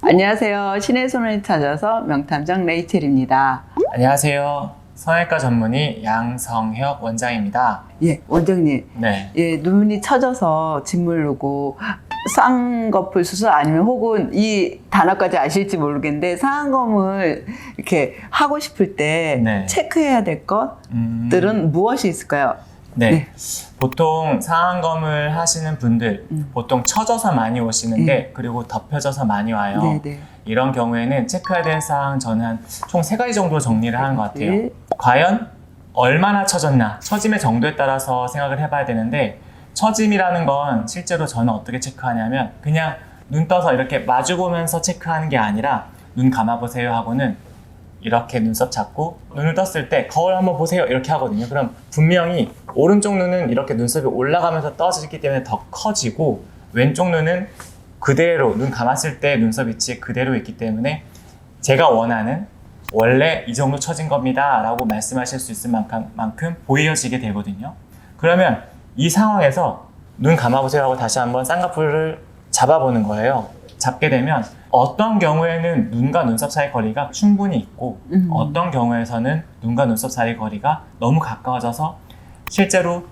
안녕하세요. 신의 손을 찾아서 명탐정 레이첼입니다. 안녕하세요. 성형외과 전문의 양성혁 원장입니다. 예, 원장님. 네. 예, 눈이 처져서 짓무르고 쌍꺼풀 수술 아니면 혹은 이 단어까지 아실지 모르겠는데 상안검을 이렇게 하고 싶을 때 네. 체크해야 될 것들은 무엇이 있을까요? 네. 네. 보통 상안검을 하시는 분들 보통 처져서 많이 오시는데 그리고 덮여져서 많이 와요. 네, 네. 이런 경우에는 체크해야 될 사항 저는 한 총 3가지 정도 정리를 하는 것 같아요. 네. 과연 얼마나 처졌나, 처짐의 정도에 따라서 생각을 해봐야 되는데, 처짐이라는 건 실제로 저는 어떻게 체크하냐면 그냥 눈 떠서 이렇게 마주보면서 체크하는 게 아니라 눈 감아보세요 하고는 이렇게 눈썹 잡고 눈을 떴을 때 거울 한번 보세요 이렇게 하거든요. 그럼 분명히 오른쪽 눈은 이렇게 눈썹이 올라가면서 떠지기 때문에 더 커지고, 왼쪽 눈은 그대로 눈 감았을 때 눈썹 위치 그대로 있기 때문에 제가 원하는 원래 이 정도 처진 겁니다 라고 말씀하실 수 있을 만큼 보여지게 되거든요. 그러면 이 상황에서 눈 감아보세요 하고 다시 한번 쌍꺼풀을 잡아보는 거예요. 잡게 되면 어떤 경우에는 눈과 눈썹 사이 거리가 충분히 있고 어떤 경우에서는 눈과 눈썹 사이 거리가 너무 가까워져서 실제로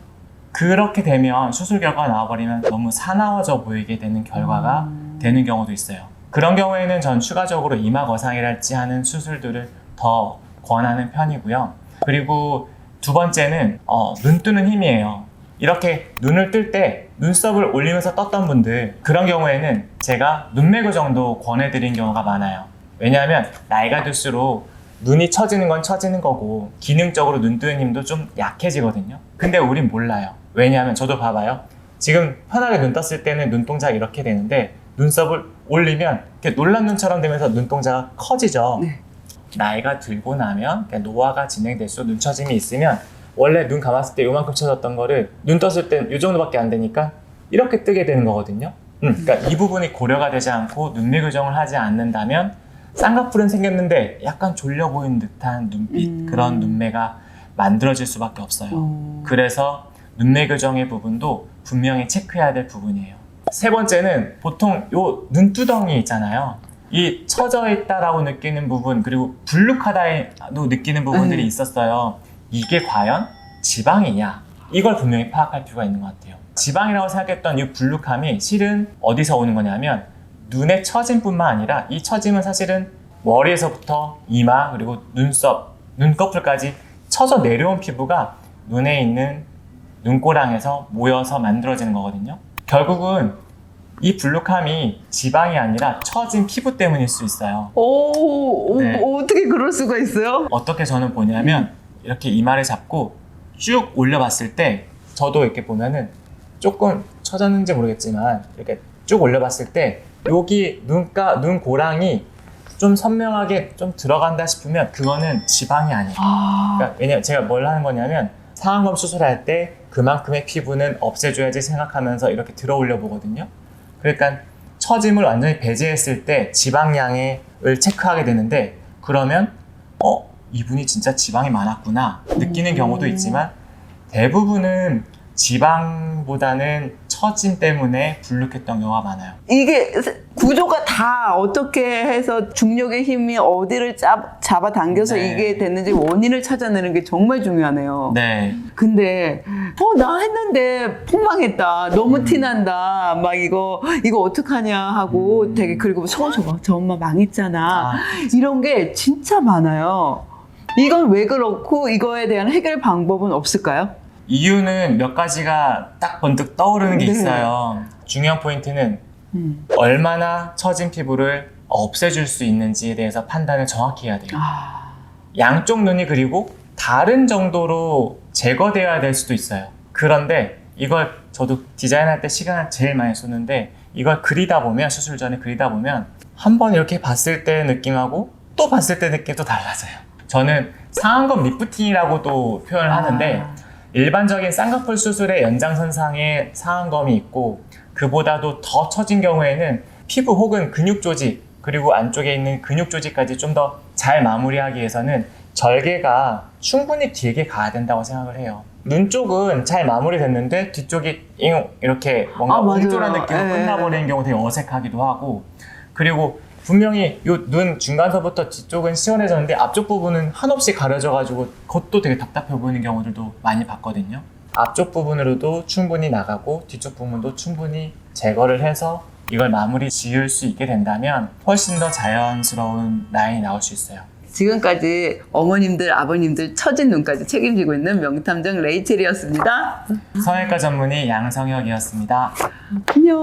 그렇게 되면 수술 결과가 나와버리면 너무 사나워져 보이게 되는 결과가 되는 경우도 있어요. 그런 경우에는 전 추가적으로 이마 거상이랄지 하는 수술들을 더 권하는 편이고요. 그리고 두 번째는 눈 뜨는 힘이에요. 이렇게 눈을 뜰 때 눈썹을 올리면서 떴던 분들, 그런 경우에는 제가 눈매교 정도 권해드린 경우가 많아요. 왜냐하면 나이가 들수록 눈이 처지는 건 처지는 거고 기능적으로 눈 뜨는 힘도 좀 약해지거든요. 근데 우린 몰라요. 왜냐하면 저도 봐봐요. 지금 편하게 눈 떴을 때는 눈동자가 이렇게 되는데 눈썹을 올리면 이렇게 놀란 눈처럼 되면서 눈동자가 커지죠. 네. 나이가 들고 나면 노화가 진행될수록 눈 처짐이 있으면 원래 눈 감았을 때 요만큼 쳐졌던 거를 눈 떴을 땐 이 정도밖에 안 되니까 이렇게 뜨게 되는 거거든요. 그러니까 이 부분이 고려가 되지 않고 눈매 교정을 하지 않는다면 쌍꺼풀은 생겼는데 약간 졸려 보이는 듯한 눈빛, 그런 눈매가 만들어질 수밖에 없어요. 그래서 눈매 교정의 부분도 분명히 체크해야 될 부분이에요. 세 번째는 보통 요 눈두덩이 있잖아요. 이 처져 있다라고 느끼는 부분, 그리고 불룩하다고 느끼는 부분들이 있었어요. 이게 과연 지방이냐? 이걸 분명히 파악할 필요가 있는 것 같아요. 지방이라고 생각했던 이 불룩함이 실은 어디서 오는 거냐면 눈의 처짐뿐만 아니라 이 처짐은 사실은 머리에서부터 이마 그리고 눈썹, 눈꺼풀까지 처져 내려온 피부가 눈에 있는 눈꼬랑에서 모여서 만들어지는 거거든요. 결국은 이 불룩함이 지방이 아니라 처진 피부 때문일 수 있어요. 네. 어떻게 그럴 수가 있어요? 어떻게 저는 보냐면 이렇게 이마를 잡고 쭉 올려봤을 때, 저도 이렇게 보면은 조금 처졌는지 모르겠지만 이렇게 쭉 올려봤을 때 여기 눈고랑이 좀 선명하게 좀 들어간다 싶으면 그거는 지방이 아니에요. 그러니까 왜냐면 제가 뭘 하는 거냐면 상안검 수술할 때 그만큼의 피부는 없애줘야지 생각하면서 이렇게 들어 올려 보거든요. 그러니까 처짐을 완전히 배제했을 때 지방량을 체크하게 되는데, 그러면 이분이 진짜 지방이 많았구나 느끼는 경우도 있지만 대부분은 지방보다는 처짐 때문에 불룩했던 경우가 많아요. 이게 구조가 다 어떻게 해서 중력의 힘이 어디를 잡아당겨서 네. 이게 됐는지 원인을 찾아내는 게 정말 중요하네요. 네. 근데 나 했는데 폭망했다, 너무 티난다, 막 이거 어떡하냐 하고 되게, 그리고 저 엄마 망했잖아, 이런 게 진짜 많아요. 이건 왜 그렇고 이거에 대한 해결 방법은 없을까요? 이유는 몇 가지가 딱 번뜩 떠오르는 게 네. 있어요. 중요한 포인트는 얼마나 처진 피부를 없애줄 수 있는지에 대해서 판단을 정확히 해야 돼요. 양쪽 눈이 그리고 다른 정도로 제거되어야 될 수도 있어요. 그런데 이걸 저도 디자인할 때 시간을 제일 많이 쏟는데, 이걸 그리다 보면, 수술 전에 그리다 보면 한 번 이렇게 봤을 때 느낌하고 또 봤을 때 느낌이 또 달라져요. 저는 상안검 리프팅이라고도 표현을 하는데, 일반적인 쌍꺼풀 수술의 연장선상에 상안검이 있고 그보다도 더 처진 경우에는 피부 혹은 근육 조직, 그리고 안쪽에 있는 근육 조직까지 좀 더 잘 마무리하기 위해서는 절개가 충분히 길게 가야 된다고 생각을 해요. 눈 쪽은 잘 마무리됐는데 뒤쪽이 이렇게 뭔가 옹졸한 느낌으로 끝나버리는 경우 되게 어색하기도 하고, 그리고 분명히 요 눈 중간서부터 뒤쪽은 시원해졌는데 앞쪽 부분은 한없이 가려져가지고 그것도 되게 답답해 보이는 경우들도 많이 봤거든요. 앞쪽 부분으로도 충분히 나가고 뒤쪽 부분도 충분히 제거를 해서 이걸 마무리 지을 수 있게 된다면 훨씬 더 자연스러운 라인이 나올 수 있어요. 지금까지 어머님들, 아버님들 처진 눈까지 책임지고 있는 명탐정 레이첼이었습니다. 성형외과 전문의 양성혁이었습니다. 안녕.